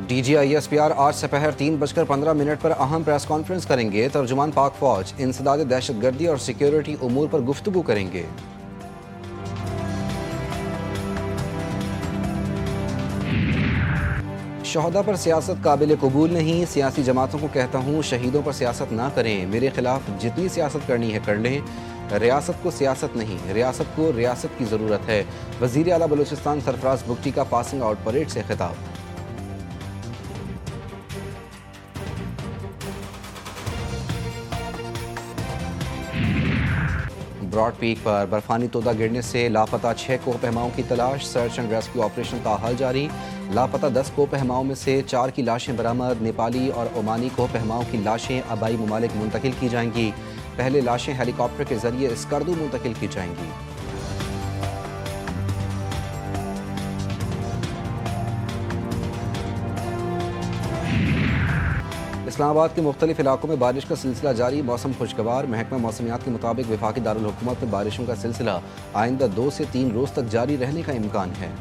DGISPR आज दोपहर 3:15 पर अहम प्रेस कॉन्फ्रेंस करेंगे। तर्जुमान पाक फौज इंसदाद दहशतगर्दी और सिक्योरिटी उमूर पर गुफ्तगू करेंगे। शहदा पर सियासत काबिल कबूल नहीं। सियासी जमातों को कहता हूँ शहीदों पर सियासत ना करें। मेरे खिलाफ जितनी सियासत करनी है कर लें। रियासत को सियासत नहीं, रियासत को रियासत की ज़रूरत है। वज़ीर आला बलूचिस्तान सरफराज बुगटी का पासिंग आउट परेड से खिताब। ब्रॉड पीक पर बर्फानी तोदा गिरने से लापता 6 कोह पहमाओं की तलाश। सर्च एंड रेस्क्यू ऑपरेशन ताहाल जारी। लापता 10 कोह पहमाओं में से 4 की लाशें बरामद। नेपाली और ओमानी कोह पहमाओं की लाशें आबाई ममालिक मुंतकिल की जाएंगी। पहले लाशें हेलीकॉप्टर के जरिए स्कर्दू मुंतकिल की जाएंगी। इस्लामाबाद के मुख्तलिफ इलाकों में बारिश का सिलसिला जारी। मौसम खुशगवार। महकमा मौसमियात के मुताबिक वफाकी दारुल हुकूमत में बारिशों का सिलसिला आइंदा 2 से 3 रोज़ तक जारी रहने का इम्कान है।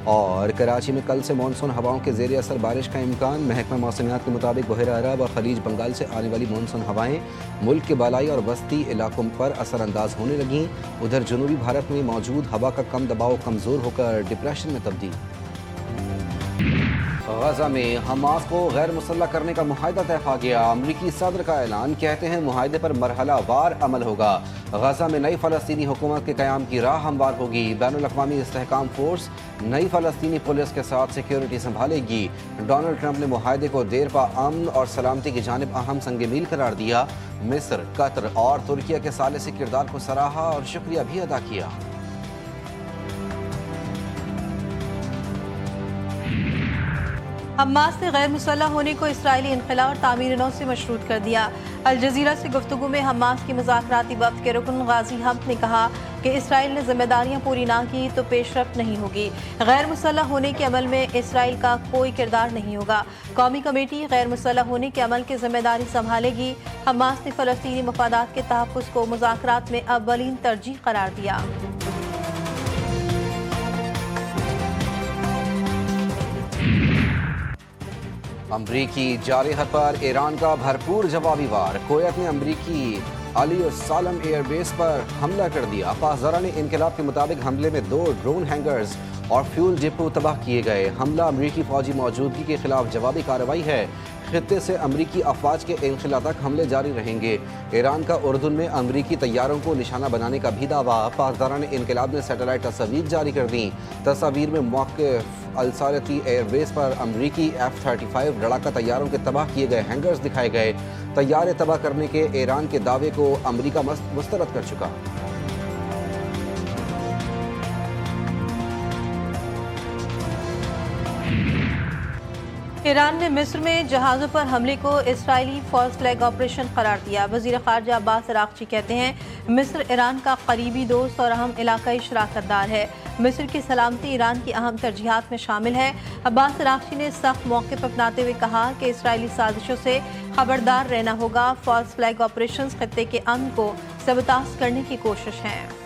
और कराची में कल से मानसून हवाओं के ज़ेर असर बारिश का इम्कान। महकमा मौसमियात के मुताबिक बहर अरब और खलीज बंगाल से आने वाली मानसून हवाएं मुल्क के बालाई और वस्ती इलाकों पर असरअंदाज होने लगीं। उधर जनूबी भारत में मौजूद हवा का कम दबाव कमज़ोर होकर डिप्रेशन में तब्दील। गजा में हमास को गैर मुसल्लह करने का मुआहदा तय पा गया। अमरीकी सदर का ऐलान। कहते हैं मुआहदे पर मरहला वार अमल होगा। गजा में नई फ़लस्तीनी हुकूमत के क़याम की राह हमवार होगी। बैनुल-अक़वामी इस्तेहकाम फोर्स नई फ़लस्तीनी पुलिस के साथ सिक्योरिटी संभालेगी। डोनाल्ड ट्रंप ने मुआहदे को देर पा अमन और सलामती की जानिब अहम संग मील करार दिया। मिस्र, कतर और तुर्किया के सालिसी किरदार को सराहा और शुक्रिया भी अदा किया। हमास ने गैर मुसल्लह होने को इसराइली इनक़िला और तामीर नौ से मशरूत कर दिया। अल जज़ीरा से गुफ्तगू में हमास की मुज़ाकराती वफ़द के रुकन गाजी हम्द ने कहा कि इसराइल ने जिम्मेदारियां पूरी ना की तो पेशरफ्त नहीं होगी। गैर मुसल्लह होने के अमल में इसराइल का कोई किरदार नहीं होगा। कौमी कमेटी गैर मुसल्लह होने के अमल की जिम्मेदारी संभालेगी। हमास ने फ़लस्तीनी मफादात के तहफ़्फ़ुज़ को मुज़ाकरात में अव्वलीन तरजीह करार दिया। अमरीकी जारहत पर ईरान का भरपूर जवाबी वार। कुवैत ने अमरीकी अली सालम एयरबेस पर हमला कर दिया। पासदारान इनकलाब के मुताबिक हमले में 2 ड्रोन हैंगर्स और फ्यूल डिपो तबाह किए गए। हमला अमरीकी फौजी मौजूदगी के खिलाफ जवाबी कार्रवाई है। खित्ते से अमरीकी अफवाज के इनखिला तक हमले जारी रहेंगे। ईरान का उर्दुन में अमरीकी तैयारों को निशाना बनाने का भी दावा। पासदारान इनकलाब ने सैटेलाइट तस्वीर जारी कर दी। तस्वीर में मौक़िफ़ अलसारती एयरबेस पर अमरीकी F-35 लड़ाका तैयारों के तबाह किए गए हैंगर्स दिखाए गए। तैयारे तबाह करने के ईरान के दावे को अमरीका मुस्तरद कर चुका। ईरान ने मिस्र में जहाज़ों पर हमले को इसराइली फॉल्स फ्लैग ऑपरेशन करार दिया। वज़ीर ख़ारजा अब्बास अराग़ची कहते हैं मिस्र ईरान का करीबी दोस्त और अहम इलाकाई शराकतदार है। मिस्र की सलामती ईरान की अहम तरजीहात में शामिल है। अब्बास अराग़ची ने सख्त मौक़िफ़ अपनाते हुए कहा कि इसराइली साजिशों से खबरदार रहना होगा। फॉल्स फ्लैग ऑपरेशन खित्ते के अमन को सबतास करने की कोशिश है।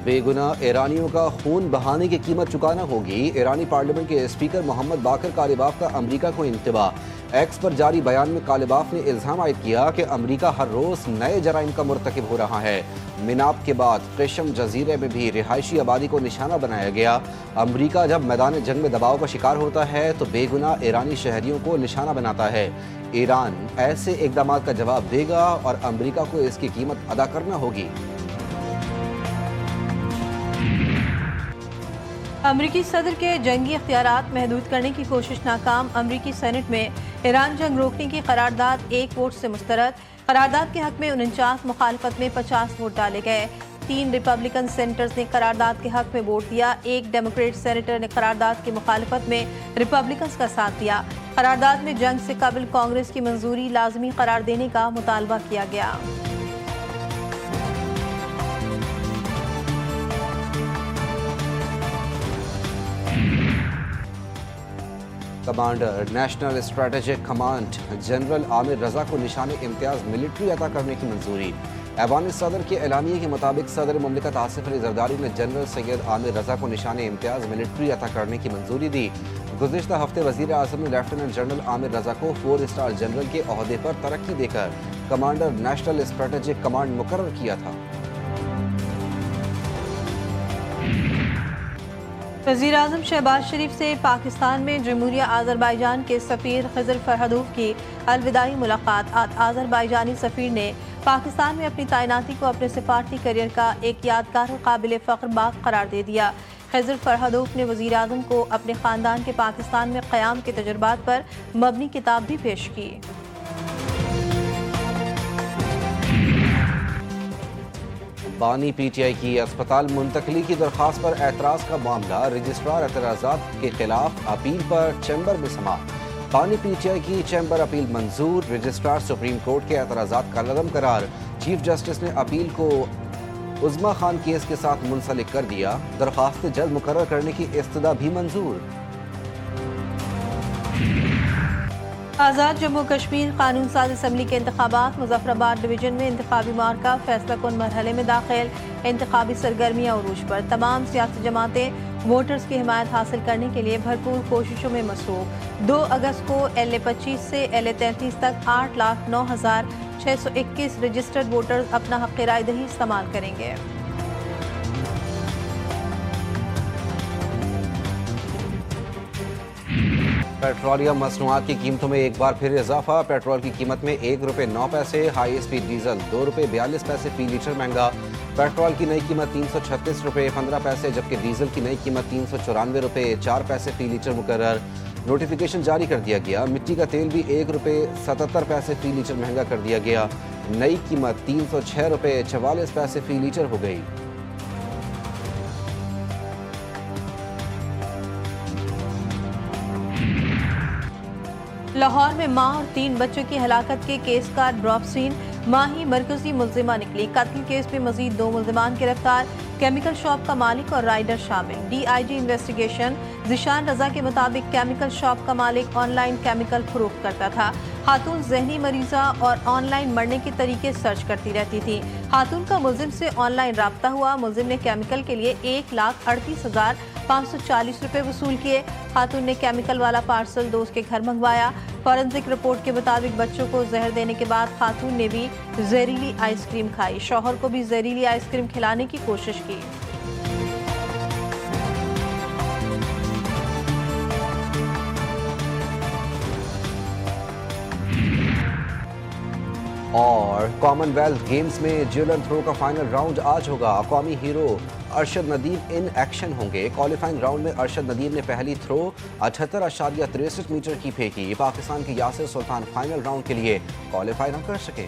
बेगुनाह ईरानियों का खून बहाने की कीमत चुकाना होगी। ईरानी पार्लियामेंट के स्पीकर मोहम्मद बाकर कालिबाफ का अमरीका को इंतबाह। एक्स पर जारी बयान में कालिबाफ ने इल्ज़ाम आयद किया कि अमरीका हर रोज़ नए जराइम का मुर्तकिब हो रहा है। मिनाब के बाद क़िश्म जजीरे में भी रिहायशी आबादी को निशाना बनाया गया। अमरीका जब मैदान जंग में दबाव का शिकार होता है तो बेगुनाह ईरानी शहरियों को निशाना बनाता है। ईरान ऐसे इक़दाम का जवाब देगा और अमरीका को इसकी कीमत अदा करना होगी। अमरीकी सदर के जंगी इख्तियारात महदूद करने की कोशिश नाकाम। अमरीकी सेनेट में ईरान जंग रोकने की करारदाद 1 वोट से मुस्तरद। करारदाद के हक में 49, मुखालफत में 50 वोट डाले गए। 3 रिपब्लिकन सेनेटर्स ने करारदाद के हक में वोट दिया। 1 डेमोक्रेट सेनेटर ने करारदाद की मुखालफत में रिपब्लिकन्स का साथ दिया। करारदाद में जंग से कबल कांग्रेस की मंजूरी लाजमी करार देने का मुतालबा किया गया। Commander national strategic command general Amir Raza को निशान इम्तियाज मिलिट्री अता करने की मंजूरी। ऐवान सदर के एलानिये के मुताबिक सदर मुमलिकत आसिफ अली जरदारी ने जनरल सैयद आमिर रजा को निशान इम्तियाज मिलिट्री अता करने की मंजूरी दी। गुज़िश्ता हफ्ते वज़ीर आज़म ने लेफ्टिनेंट जनरल आमिर रजा को 4 स्टार जनरल के ओहदे पर तरक्की देकर कमांडर नेशनल स्ट्रेटेजिक कमांड मुकर्रर किया था। वज़ीर आज़म शहबाज शरीफ से पाकिस्तान में जमहूरिया आज़रबाईजान के सफ़ीर खिज़र फरहदूफ की अलविदाई मुलाकात। आज़रबाईजानी सफ़ीर ने पाकिस्तान में अपनी तैनाती को अपने सिफारती करियर का एक यादगार और काबिल फ़ख्र बाब करार दे दिया। खिज़र फरहदूफ ने वज़ीर आज़म को अपने ख़ानदान के पाकिस्तान में क़याम के तजुर्बात पर मबनी किताब भी पेश की। बानी पीटीआई की अस्पताल मुंतकली की दरख्वास्त पर एतराज़ का मामला। रजिस्ट्रार एतराज़ात के खिलाफ अपील पर चैम्बर में समाअत। बानी पीटीआई की चैम्बर अपील मंजूर। रजिस्ट्रार सुप्रीम कोर्ट के एतराज़ात का लदम करार। चीफ जस्टिस ने अपील को उज़्मा खान केस के साथ मुंसलिक कर दिया। दरख्वास्त जल्द मुकर्रर करने की इस्तदा भी मंजूर। आज़ाद जम्मू कश्मीर कानून साज असम्बली के इंतखाबात। मुजफ्फराबाद डिवीजन में इंतखाबी मार्का फैसला कुन मरहले में दाखिल। इंतखाबी सरगर्मियाँ उरूज पर। तमाम सियासी जमातें वोटर्स की हिमायत हासिल करने के लिए भरपूर कोशिशों में मसरूफ। 2 अगस्त को LA25 से LA33 तक 8,09,621 रजिस्टर्ड वोटर्स अपना हक़ राय दही इस्तेमाल करेंगे। पेट्रोलियम मसनूआत की कीमतों में एक बार फिर इजाफा। पेट्रोल की कीमत में ₹1.09। हाई स्पीड डीजल ₹2.42 फी लीटर महंगा। पेट्रोल की नई कीमत ₹336.15, जबकि डीजल की नई कीमत ₹394.04 फी लीटर मुकर्रर। नोटिफिकेशन जारी कर दिया गया। मिट्टी का तेल भी ₹1.77 फी लीटर महंगा कर दिया गया। नई कीमत ₹306.44 फी लीटर हो गई। लाहौर में मां और 3 बच्चों की हलाकत के केस का ड्रॉप सीन। मां ही मरकजी मुल्जिमा निकली। कत्ल केस में मजीद 2 मुल्जिमान गिरफ्तार। केमिकल शॉप का मालिक और राइडर शामिल। DIG investigation. ज़िशान रजा के मुताबिक केमिकल शॉप का मालिक ऑनलाइन केमिकल फरोख्त करता था। खातून जहनी मरीजा और ऑनलाइन मरने के तरीके सर्च करती रहती थी। खातून का मुल्जिम से ऑनलाइन राब्ता हुआ। मुल्जिम ने केमिकल के लिए 1,38,540 रुपए वसूल किए। खातून ने केमिकल वाला पार्सल दोस्त के घर मंगवाया। फॉरेंसिक रिपोर्ट के मुताबिक बच्चों को जहर देने के बाद खातून ने भी जहरीली आइसक्रीम खाई। शौहर को भी जहरीली आइसक्रीम खिलाने की कोशिश की। और कॉमनवेल्थ गेम्स में ज्यूलन थ्रो का फाइनल राउंड आज होगा। कौमी hero Arshad Nadeem in action होंगे। क्वालिफाइंग राउंड में अरशद नदीम ने पहली थ्रो 78.63 मीटर की फेंकी। पाकिस्तान के यासिर सुल्तान फाइनल राउंड के लिए क्वालिफाई न कर सके।